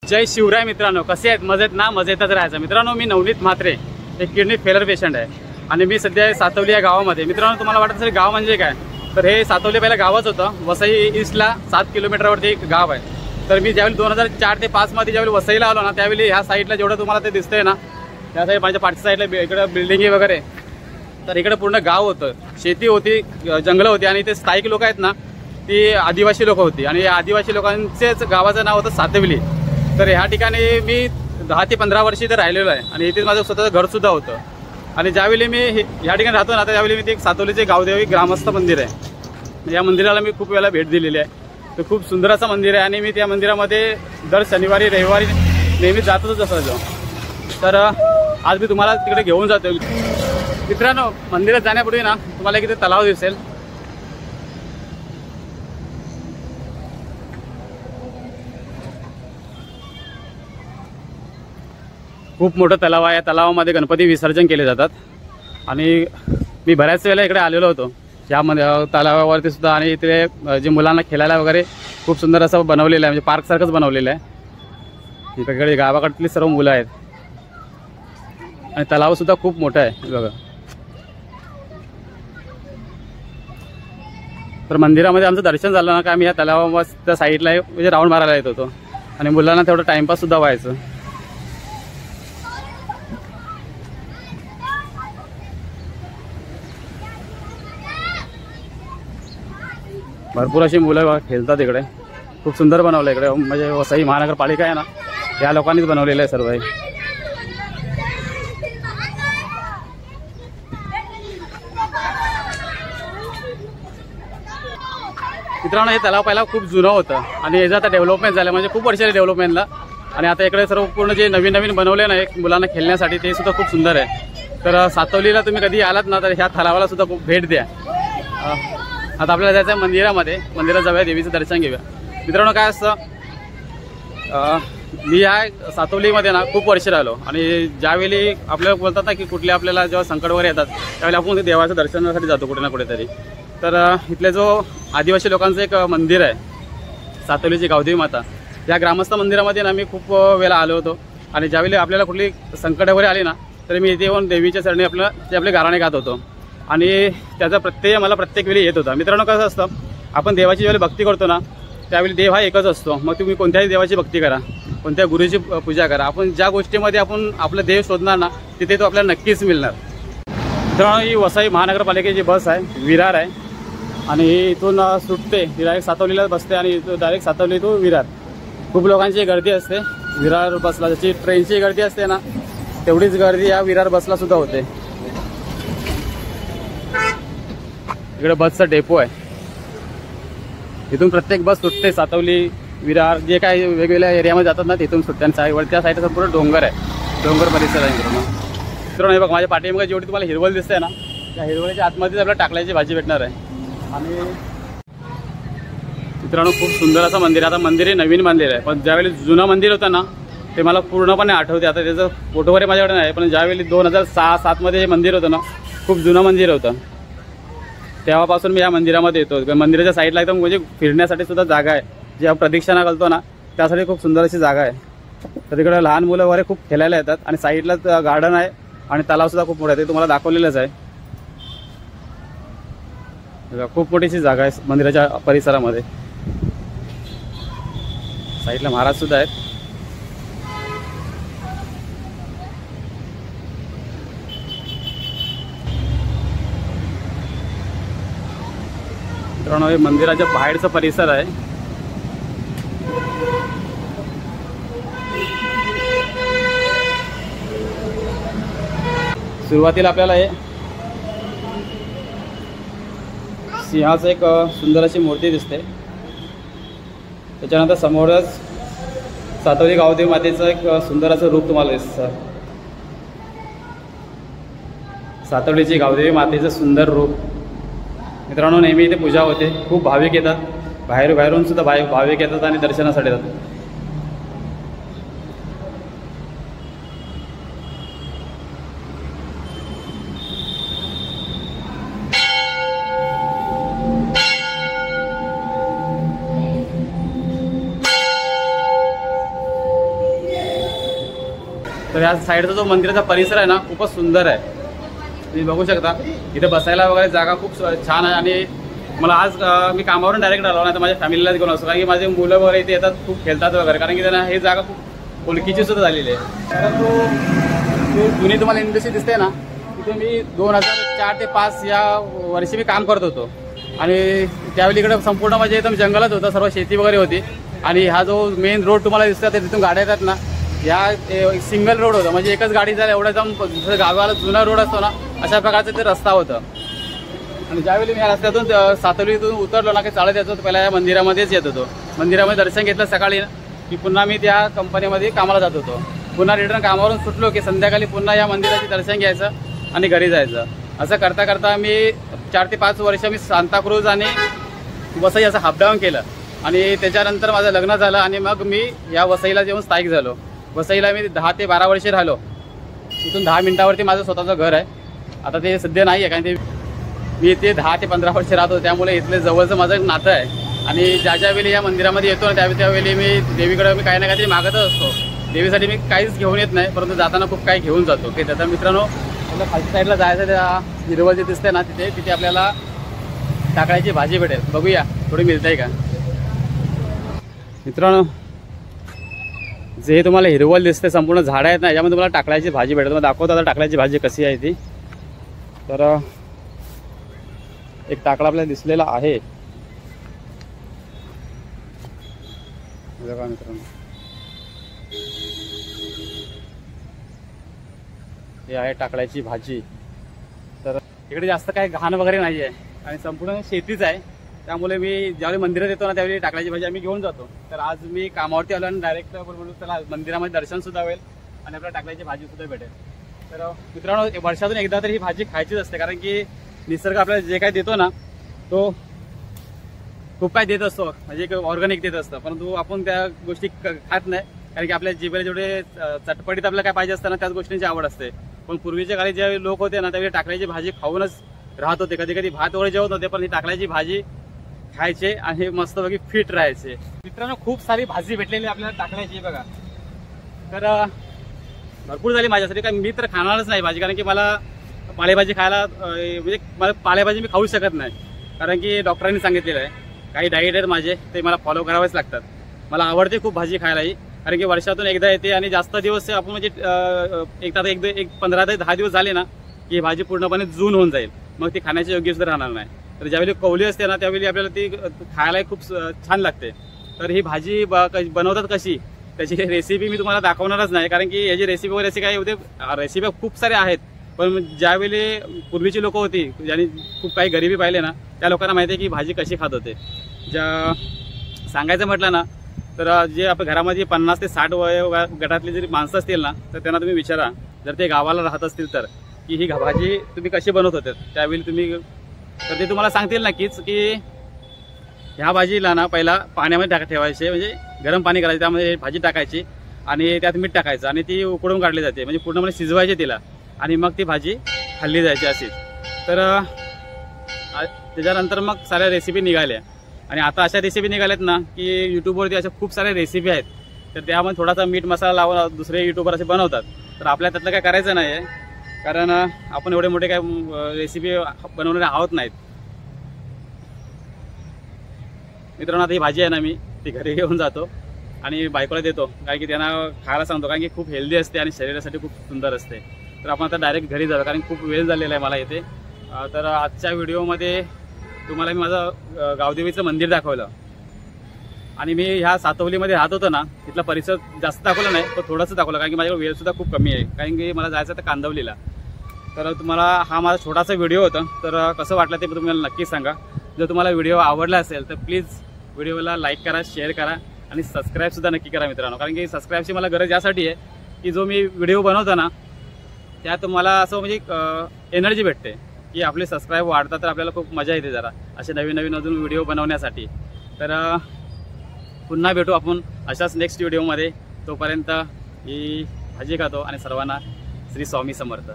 जय शिवराय मित्रांनो, कसे आहेत? मजेत ना? मजेतच राहायचं मित्रांनो. मी नवनीत म्हात्रे, एक किडनी फेलर पेशंट आहे आणि मी सध्या सातवली या गावामध्ये. मित्रांनो, तुम्हाला वाटत असेल गाव म्हणजे काय, तर हे सातवली पहिलं गावच होतं. वसई ईस्टला 7 किलोमीटरवरती एक गाव आहे. तर मी ज्यावेळी 2004 ते 5 मध्ये ज्यावेळी वसईला आलो ना, त्यावेळी ह्या साईडला जेवढं तुम्हाला ते दिसतंय ना, त्या साईड माझ्या पाठच्या साईडला इकडं बिल्डिंगी वगैरे, तर इकडे पूर्ण गाव होतं, शेती होती, जंगलं होती आणि ते स्थायिक लोक आहेत ना, ती आदिवासी लोक होती आणि या आदिवासी लोकांचेच गावाचं नाव होतं सातवली. तर ह्या ठिकाणी मी 10 ते 15 वर्षी इथे राहिलेलो आहे आणि इथेच माझं स्वतःचं घरसुद्धा होतं. आणि ज्यावेळी मी ह्या ठिकाणी राहतो ना, त्यावेळी मी ते एक सातवलीचे गावदेवी ग्रामस्थ मंदिर आहे, या मंदिराला मी खूप वेळा भेट दिलेली आहे. ते खूप सुंदर असं मंदिर आहे आणि मी त्या मंदिरामध्ये दर शनिवारी रविवारी नेहमी जातच असायचो. तर आज मी तुम्हाला तिकडे घेऊन जातो. मित्रांनो, मंदिरात जाण्यापूर्वी ना तुम्हाला इथे तलाव दिसेल. खूप मोठं तलाव आहे. या तलावामध्ये गणपती विसर्जन केले जातात आणि मी बऱ्याच वेळेला इकडे आलेलो होतो या तलावावरती सुद्धा. आणि इथे जे मुलांना खेळायला वगैरे खूप सुंदर असं बनवलेलं आहे, म्हणजे पार्कसारखंच बनवलेलं आहे. इकडे गावाकडली सर्व मुलं आहेत आणि तलावसुद्धा खूप मोठं आहे बघा. तर मंदिरामध्ये आमचं दर्शन झालं ना का, आम्ही या तलावाच्या साईडला म्हणजे राऊंड मारायला येत होतो आणि मुलांना तेवढं टाइमपाससुद्धा व्हायचं. भरपूर अशी मुलं खेळतात इकडे. खूप सुंदर बनवलं इकडे, म्हणजे वसई महानगरपालिका आहे ना, या लोकांनीच बनवलेलं आहे सर्व. मित्रांनो, हे तलाव पहिला खूप जुनं होतं आणि याचं आता डेव्हलपमेंट झालं, म्हणजे खूप वर्षाला डेव्हलपमेंटला. आणि आता इकडे सर्व पूर्ण जे नवीन नवीन बनवले ना एक मुलांना खेळण्यासाठी, ते सुद्धा खूप सुंदर आहे. तर सातवलीला तुम्ही कधी आलात ना, तर ह्या तलावाला सुद्धा खूप भेट द्या. आता आपल्याला जायचं आहे मंदिरामध्ये. मंदिरात जाऊया, देवीचं दर्शन घेऊया. मित्रांनो, काय असतं, मी ह्या सातवलीमध्ये ना खूप वर्ष राहिलो आणि ज्यावेळी आपल्याला बोलतात ना की कुठले आपल्याला जेव्हा संकट वगैरे येतात, त्यावेळी आपण देवाच्या दर्शनासाठी जातो कुठे ना कुठेतरी. तर इथले जो आदिवासी लोकांचं एक मंदिर आहे, सातवलीची गावदेवी माता, या ग्रामस्थ मंदिरामध्ये ना मी खूप वेळा आलो होतो. आणि ज्यावेळी आपल्याला कुठली संकट वगैरे आली ना, तर मी इथे येऊन देवीच्या चरणी आपले गाराणे गात होतो आणि त्याचा मला प्रत्येक वेळी येत होता. मित्रांनो, कसं असतं, आपण देवाची ज्यावेळी भक्ती करतो ना, त्यावेळी देव हा एकच असतो. मग तुम्ही कोणत्याही देवाची भक्ती करा, कोणत्या गुरुची पूजा करा, आपण ज्या गोष्टीमध्ये आपण आपलं देव शोधणार ना, तिथे तो आपल्याला नक्कीच मिळणार. मित्रांनो, ही वसई महानगरपालिकेची बस आहे, विरार आहे आणि इथून सुटते, डायरेक्ट सातवलीला बसते आणि डायरेक्ट सातवली टू विरार. खूप लोकांची गर्दी असते विरार बसला, जशी ट्रेनची गर्दी असते ना, तेवढीच गर्दी या विरार बसला सुद्धा होते. इकडे बसचा डेपो आहे, इथून प्रत्येक बस सुटते. सातवली, विरार, जे काही वेगवेगळ्या एरियामध्ये जातात ना, तिथून सुटते. आणि साईडवरच्या साईडला संपूर्ण डोंगर आहे, डोंगर परिसर आहे मित्रांनो. हे बघ, माझ्या पाठीमागे जेवढी तुम्हाला हिरवळ दिसते ना, त्या हिरवळीच्या आतमध्येच आपल्याला टाकल्याची भाजी भेटणार आहे. आणि मित्रांनो, खूप सुंदर असं मंदिर आहे. आता मंदिर हे नवीन मंदिर आहे, पण ज्यावेळी जुनं मंदिर होतं ना, ते मला पूर्णपणे आठवते. आता त्याचं फोटो वगैरे माझ्याकडे नाही, पण ज्यावेळी 2006-07 मध्ये हे मंदिर होतं ना, खूप जुनं मंदिर होतं. तेव्हापासून मी या मंदिरामध्ये येतो. मंदिराच्या साईडला एकदम म्हणजे फिरण्यासाठी सुद्धा जागा आहे, जेव्हा प्रदक्षिणा घालतो ना, त्यासाठी खूप सुंदर अशी जागा आहे. तर तिकडे लहान मुलं वगैरे खूप खेळायला येतात आणि साईडलाच गार्डन आहे आणि तलावसुद्धा खूप मोठा आहे, ते तुम्हाला दाखवलेलंच आहे. खूप मोठीशी जागा आहे मंदिराच्या परिसरामध्ये. साईडला महाराज सुद्धा आहेत. मित्रांनो, हे मंदिराच्या बाहेरचा परिसर आहे. सुरुवातीला आपल्याला हे सिंहाचं एक सुंदर अशी मूर्ती दिसते. त्याच्यानंतर समोरच सातवली गावदेवी मातेचं एक सुंदर असं रूप तुम्हाला दिसतं. सातवलीची गावदेवी मातेचं सुंदर रूप. मित्रांनो, नेहमी इथे पूजा होते, खूप भाविक येतात, बाहेरून सुद्धा भाविक येतात आणि दर्शनासाठी जातात. तर या साईडचा जो मंदिराचा परिसर आहे ना खूपच सुंदर आहे, तुम्ही बघू शकता. इथे बसायला वगैरे जागा खूप छान आहे. आणि मला आज मी कामावरून डायरेक्ट आलो, नाही तर माझ्या फॅमिलीलाच घेऊन असतो, कारण की माझे मुलं वगैरे इथे येतात, खूप खेळतात वगैरे, कारण की त्यांना हे जागा खूप ओळखीची सुद्धा झालेली आहे. परंतु जुनी तुम्हाला इंडस्ट्री दिसते ना, तिथे मी 2004 ते 5 या वर्षी मी काम करत होतो. आणि त्यावेळी इकडे संपूर्ण म्हणजे एकदम जंगलच होतं, सर्व शेती वगैरे होती. आणि हा जो मेन रोड तुम्हाला दिसतात तिथून गाड्या येतात ना, या सिंगल रोड होता, म्हणजे एकच गाडी झाली एवढा जाऊन दुसऱ्या गावाला जुना रोड असतो ना, अशा प्रकारचं ते रस्ता होतं. आणि ज्यावेळी मी या रस्त्यातून सातवलीतून उतरलो ना, की चालत यायचो, पहिला या मंदिरामध्येच येत होतो. मंदिरामध्ये दर्शन घेतलं सकाळी की पुन्हा मी त्या कंपनीमध्ये कामाला जात होतो. पुन्हा रिटर्न कामावरून सुटलो की संध्याकाळी पुन्हा या मंदिराचे दर्शन घ्यायचं आणि घरी जायचं. असं करता करता मी 4 ते 5 वर्ष मी सांताक्रूज आणि वसई असं अपडाऊन केलं. आणि त्याच्यानंतर माझं लग्न झालं आणि मग मी या वसईला येऊन स्थायिक झालो. वसईला मी 10 ते 12 वर्षे राहिलो. इथून 10 मिनिटावरती माझं स्वतःचं घर आहे. आता ते सध्या नाही आहे, कारण ते मी इथे 10 ते 15 वर्षे राहतो, त्यामुळे इथले जवळचं माझं नातं आहे. आणि ज्या वेळी या मंदिरामध्ये येतो ना, त्यावेळी मी देवीकडे मी काही ना काहीतरी मागतच असतो. देवीसाठी मी काहीच घेऊन येत नाही, परंतु जाताना खूप काही घेऊन जातो. की त्याचा मित्रांनो, आपल्या खालच्या साईडला जायचं, त्या हिरवळ जे दिसते ना तिथे आपल्याला टाकळ्याची भाजी भेटेल. बघूया थोडी मिळते का मित्रांनो. जे तुम्हाला हिरवळ दिसते, संपूर्ण झाडं आहेत ना, याच्यामध्ये तुम्हाला टाकळ्याची भाजी भेटेल. मग दाखवतो आता टाकळ्याची भाजी कशी आहे ती. तर एक टाकळा आपल्याला दिसलेला आहे बघा मित्रांनो. हे आहे टाकळ्याची भाजी. तर इकडे जास्त काही घाण वगैरे नाही आहे आणि संपूर्ण शेतीच आहे, त्यामुळे मी ज्यावेळी मंदिरात येतो ना त्यावेळी टाकळ्याची भाजी आम्ही घेऊन जातो. तर आज मी कामावरती आलो आणि डायरेक्ट बोलून त्याला मंदिरामध्ये दर्शन सुद्धा होईल आणि आपल्याला टाकळ्याची भाजी सुद्धा भेटेल. तर मित्रांनो, वर्षातून एकदा तरी ही भाजी खायचीच असते, कारण की निसर्ग आपल्याला जे काही देतो ना तो खूप काय देत असतो, म्हणजे एक ऑर्गॅनिक देत असतं, परंतु आपण त्या गोष्टी खात नाही, कारण की आपल्या जिभेला जेवढे चटपटीत आपल्याला काय पाहिजे असतं ना त्याच गोष्टींची आवड असते. पण पूर्वीच्या काळी जे लोक होते ना त्यावेळी टाकळ्याची भाजी खाऊनच राहत होते. कधी कधी भात वगैरे जेवत होते, पण ही टाकळ्याची भाजी खायचे आणि मस्तपैकी फिट राहायचे. मित्रांनो, खूप सारी भाजी भेटलेली आपल्याला टाकळ्याची बघा. तर भरपूर झाली माझ्यासाठी, कारण मी तर खाणारच नाही भाजी, कारण की मला पालेभाजी खायला म्हणजे मला पालेभाजी मी खाऊ शकत नाही, कारण की डॉक्टरांनी सांगितलेलं आहे. काही डाएट आहेत माझे, ते मला फॉलो करावेच लागतात. मला आवडते खूप भाजी खायलाही, कारण की वर्षातून एकदा येते आणि जास्त दिवस आपण म्हणजे एक 15 ते 10 दिवस झाले ना की भाजी पूर्णपणे जून होऊन जाईल, मग ती खाण्याची योग्य सुद्धा राहणार नाही. तर ज्यावेळी कवली असते ना त्यावेळी आपल्याला ती खायला खूप छान लागते. तर ही भाजी बनवतात कशी, त्याची रेसिपी मी तुम्हाला दाखवणारच नाही, कारण की याची रेसिपी वगैरे अशी काही होते, रेसिपी खूप साऱ्या आहेत. पण ज्यावेळी पूर्वीची लोक होती ज्यांनी खूप काही गरिबी पाहिले ना, त्या लोकांना माहिती आहे की भाजी कशी खात होते. सांगायचं म्हटलं ना तर जे आपल्या घरामध्ये 50 ते 60 गटातली जरी माणसं असतील ना, तर त्यांना तुम्ही विचारा, जर ते गावाला राहत असतील तर, की ही भाजी तुम्ही कशी बनवत होते त्यावेळी तुम्ही, तर ते तुम्हाला सांगतील नक्कीच की ह्या भाजीला ना पहिला पाण्यामध्ये ठेवायचे, म्हणजे गरम पाणी करायचे, त्यामध्ये भाजी टाकायची आणि त्यात मीठ टाकायचं आणि ती उकळून काढली जाते, म्हणजे पूर्णपणे शिजवायची तिला आणि मग ती भाजी खाल्ली जायची अशीच. तर त्याच्यानंतर मग साऱ्या रेसिपी निघाल्या आणि आता अशा रेसिपी निघाल्यात ना की यूट्यूबवरती अशा खूप साऱ्या रेसिपी आहेत. तर त्यामध्ये थोडासा मीठ मसाला लावून दुसरे यूट्यूबर असे बनवतात. तर आपल्याला त्यातलं काय करायचं नाही आहे, कारण आपण एवढे मोठे काय रेसिपी बनवणारे आहोत नाहीत. मित्रांनो, आता ही भाजी आहे ना मी ती घरी घेऊन जातो आणि बायकोला देतो, कारण की त्यांना खायला सांगतो, कारण की खूप हेल्दी असते आणि शरीरासाठी खूप सुंदर असते. तर आपण आता डायरेक्ट घरी जातो, कारण खूप वेळ झालेला आहे मला इथे. तर आजच्या व्हिडिओमध्ये तुम्हाला मी माझं गावदेवीचं मंदिर दाखवलं आणि मी ह्या सातवलीमध्ये राहत होतो ना, तिथला परिसर जास्त दाखवला नाही, पण थोडंसं दाखवलं, कारण की माझ्याकडे वेळसुद्धा खूप कमी आहे, कारण की मला जायचं तर कांदवलीला. तर तुम्हाला हा माझा छोटासा व्हिडिओ होता, तर कसं वाटलं ते तुम्ही मला नक्की सांगा. जर तुम्हाला व्हिडिओ आवडला असेल तर प्लीज व्हिडिओला लाईक करा, शेअर करा आणि सबस्क्राईबसुद्धा नक्की करा मित्रांनो, कारण की सबस्क्राईबची मला गरज यासाठी आहे की जो मी व्हिडिओ बनवतो ना त्यात मला असं म्हणजे एनर्जी भेटते की आपले सबस्क्राईब वाढतात, तर आपल्याला खूप मजा येते जरा असे नवीन नवीन अजून व्हिडिओ बनवण्यासाठी. तर पुन्हा भेटू आपण अशाच नेक्स्ट व्हिडिओमध्ये. तोपर्यंत ही भाजी खातो आणि सर्वांना श्री स्वामी समर्थ.